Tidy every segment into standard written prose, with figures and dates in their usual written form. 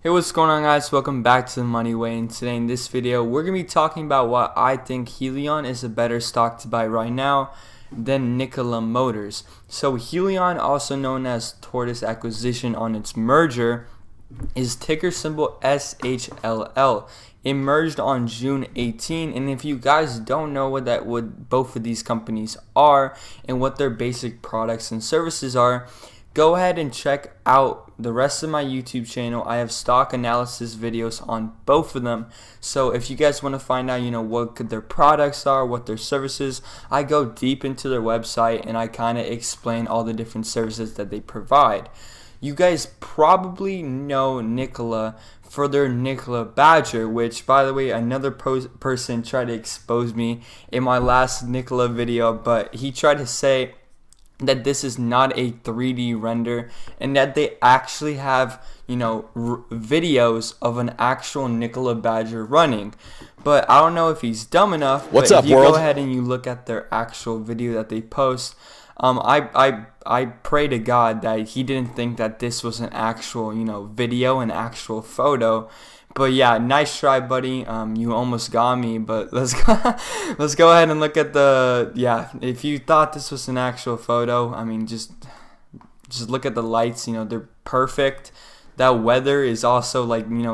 Hey, what's going on, guys? Welcome back to the Money Way, and today in this video we're going to be talking about why I think Hyliion is a better stock to buy right now than Nikola Motors. So Hyliion, also known as Tortoise Acquisition on its merger, is ticker symbol SHLL. It merged on June 18, and if you guys don't know what both of these companies are and what their basic products and services are, go ahead and check out the rest of my YouTube channel. I have stock analysis videos on both of them. So if you guys want to find out, what their products are, what their services, I go deep into their website and I kind of explain all the different services that they provide. You guys probably know Nikola for their Nikola Badger, which, by the way, another person tried to expose me in my last Nikola video, but he tried to say that this is not a 3D render and that they actually have videos of an actual Nikola Badger running. But I don't know if he's dumb enough. What's but up, if you world? go ahead and you look at their actual video that they post, I pray to God that he didn't think that this was an actual video, an actual photo. But yeah, nice try, buddy. You almost got me, but let's go ahead and look at if you thought this was an actual photo, I mean, just look at the lights. They're perfect. That weather is also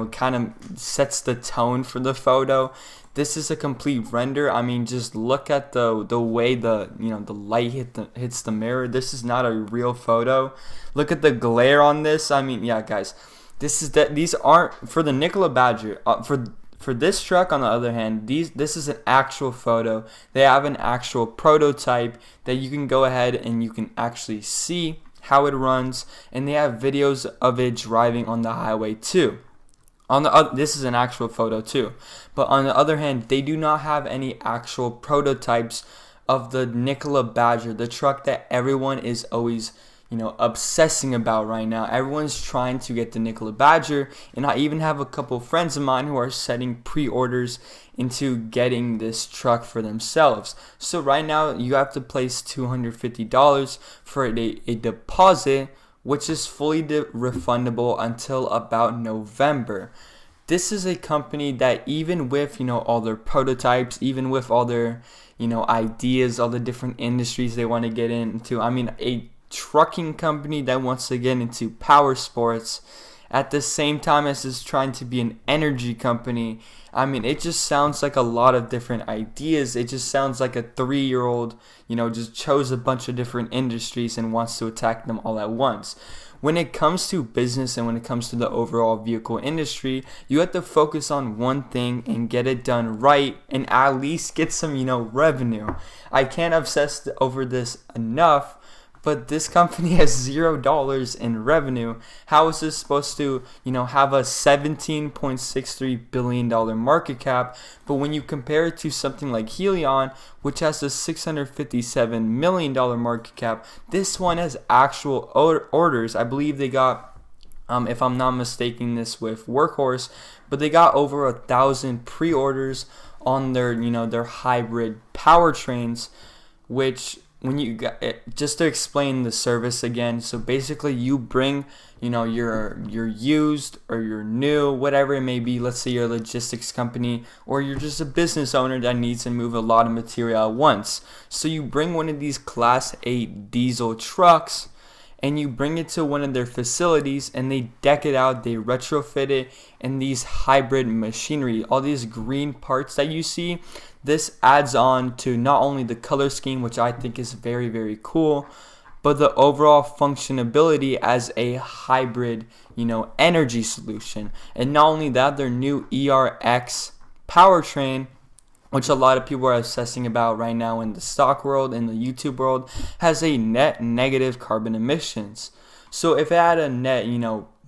kind of sets the tone for the photo. This is a complete render. I mean, just look at the way the light hits the mirror. This is not a real photo. Look at the glare on this. I mean, yeah, guys. These aren't for the Nikola Badger. For this truck, on the other hand, this is an actual photo. They have an actual prototype that you can go ahead and you can actually see how it runs, and they have videos of it driving on the highway too. This is an actual photo too. But on the other hand, they do not have any actual prototypes of the Nikola Badger, the truck that everyone is always obsessing about right now. Everyone's trying to get the Nikola Badger, and I even have a couple friends of mine who are setting pre-orders into getting this truck for themselves. So right now you have to place $250 for a deposit, which is fully refundable until about November. This is a company that, even with all their prototypes, even with all their ideas, all the different industries they want to get into, I mean, a trucking company that wants to get into power sports at the same time as it's trying to be an energy company. I mean, it just sounds like a lot of different ideas. It just sounds like a 3-year-old just chose a bunch of different industries and wants to attack them all at once. When it comes to business and when it comes to the overall vehicle industry, you have to focus on one thing and get it done right and at least get some revenue. I can't obsess over this enough, but this company has $0 in revenue. How is this supposed to, have a $17.63 billion market cap? But when you compare it to something like Hyliion, which has a $657 million market cap, this one has actual orders. I believe they got, if I'm not mistaken this with Workhorse, but they got over 1,000 pre-orders on their, their hybrid powertrains, which, when you got it, just to explain the service again, so basically you bring your used or your new, whatever it may be. Let's say you're a logistics company or you're just a business owner that needs to move a lot of material at once. So you bring one of these Class 8 diesel trucks and you bring it to one of their facilities and they deck it out, they retrofit it in these hybrid machinery, all these green parts that you see. This adds on to not only the color scheme, which I think is very, very cool, but the overall functionability as a hybrid, energy solution. And not only that, their new ERX powertrain, which a lot of people are obsessing about right now in the stock world, in the YouTube world, has a net negative carbon emissions. So if it had a net,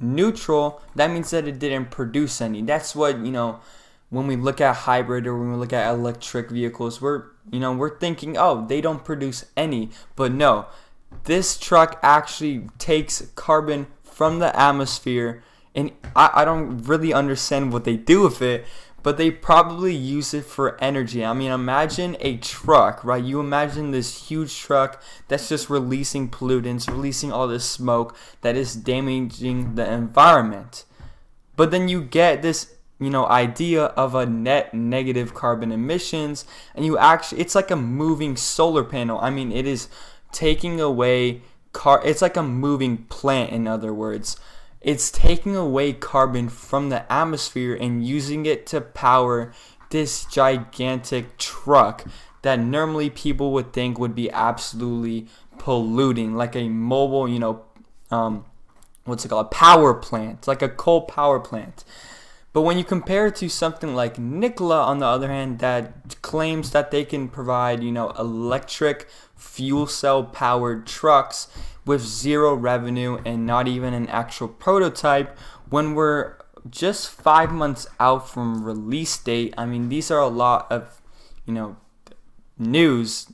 neutral, that means that it didn't produce any. That's what, when we look at hybrid or when we look at electric vehicles, we're thinking, oh, they don't produce any. But no, this truck actually takes carbon from the atmosphere, and I don't really understand what they do with it, but they probably use it for energy. I mean, imagine a truck, right? You imagine this huge truck that's just releasing pollutants, releasing all this smoke that is damaging the environment. But then you get this, idea of a net negative carbon emissions, and it's like a moving solar panel. I mean, it is taking away it's like a moving plant, in other words. It's taking away carbon from the atmosphere and using it to power this gigantic truck that normally people would think would be absolutely polluting, like a mobile, a power plant, like a coal power plant. But when you compare it to something like Nikola, on the other hand, that claims that they can provide, electric fuel cell powered trucks with zero revenue and not even an actual prototype, when we're just 5 months out from release date, I mean, these are a lot of, news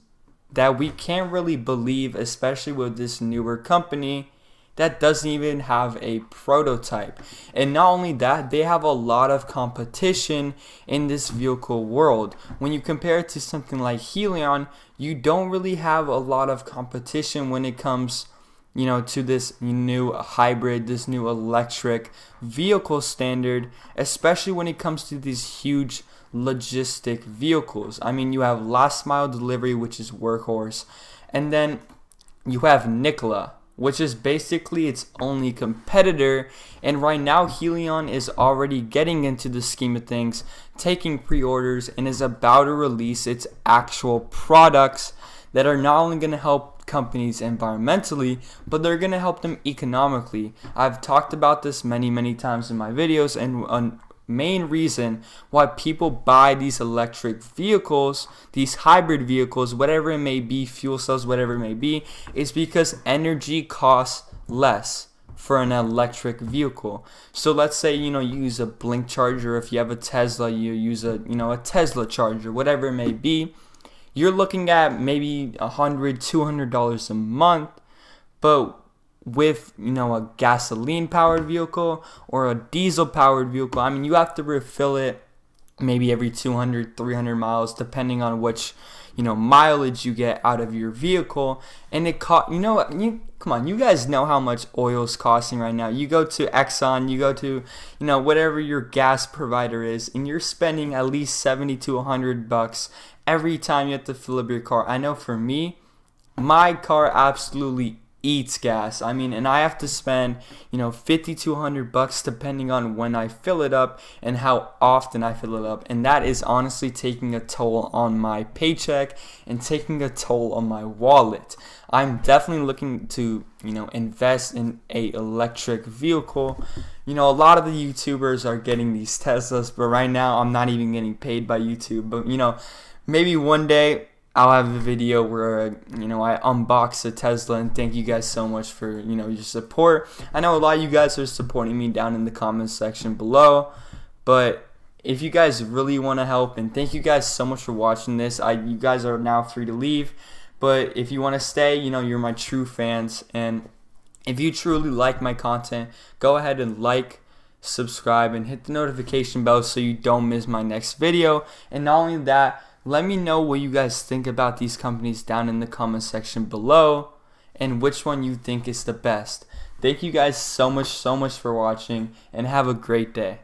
that we can't really believe, especially with this newer company that doesn't even have a prototype. And not only that, they have a lot of competition in this vehicle world. When you compare it to something like Hyliion, you don't really have a lot of competition when it comes to this new hybrid, this new electric vehicle standard, especially when it comes to these huge logistic vehicles. I mean, you have last mile delivery, which is Workhorse, and then you have Nikola, which is basically its only competitor. And right now, Hyliion is already getting into the scheme of things, taking pre-orders, and is about to release its actual products that are not only going to help companies environmentally, but they're going to help them economically. I've talked about this many times in my videos, and a main reason why people buy these electric vehicles, these hybrid vehicles, whatever it may be, fuel cells, whatever it may be, is because energy costs less for an electric vehicle. So let's say you use a Blink charger. If you have a Tesla, you use a Tesla charger, whatever it may be. You're looking at maybe $100-$200 a month. But with a gasoline powered vehicle or a diesel powered vehicle, I mean, you have to refill it maybe every 200-300 miles, depending on which mileage you get out of your vehicle. And it come on, you guys know how much oil is costing right now. You go to Exxon, you go to whatever your gas provider is, and you're spending at least $70-$100 every time you have to fill up your car. I know for me, my car absolutely eats gas. I mean, and I have to spend $50-$100 depending on when I fill it up and how often I fill it up. And that is honestly taking a toll on my paycheck and taking a toll on my wallet. I'm definitely looking to invest in a electric vehicle. A lot of the YouTubers are getting these Teslas, but right now I'm not even getting paid by YouTube. But maybe one day I'll have a video where I unbox a Tesla, and thank you guys so much for your support. I know a lot of you guys are supporting me down in the comments section below, but if you guys really want to help, and thank you guys so much for watching this. You guys are now free to leave, but if you want to stay, you're my true fans, and if you truly like my content, go ahead and like, subscribe, and hit the notification bell so you don't miss my next video. And not only that, let me know what you guys think about these companies down in the comment section below, and which one you think is the best. Thank you guys so much for watching, and have a great day.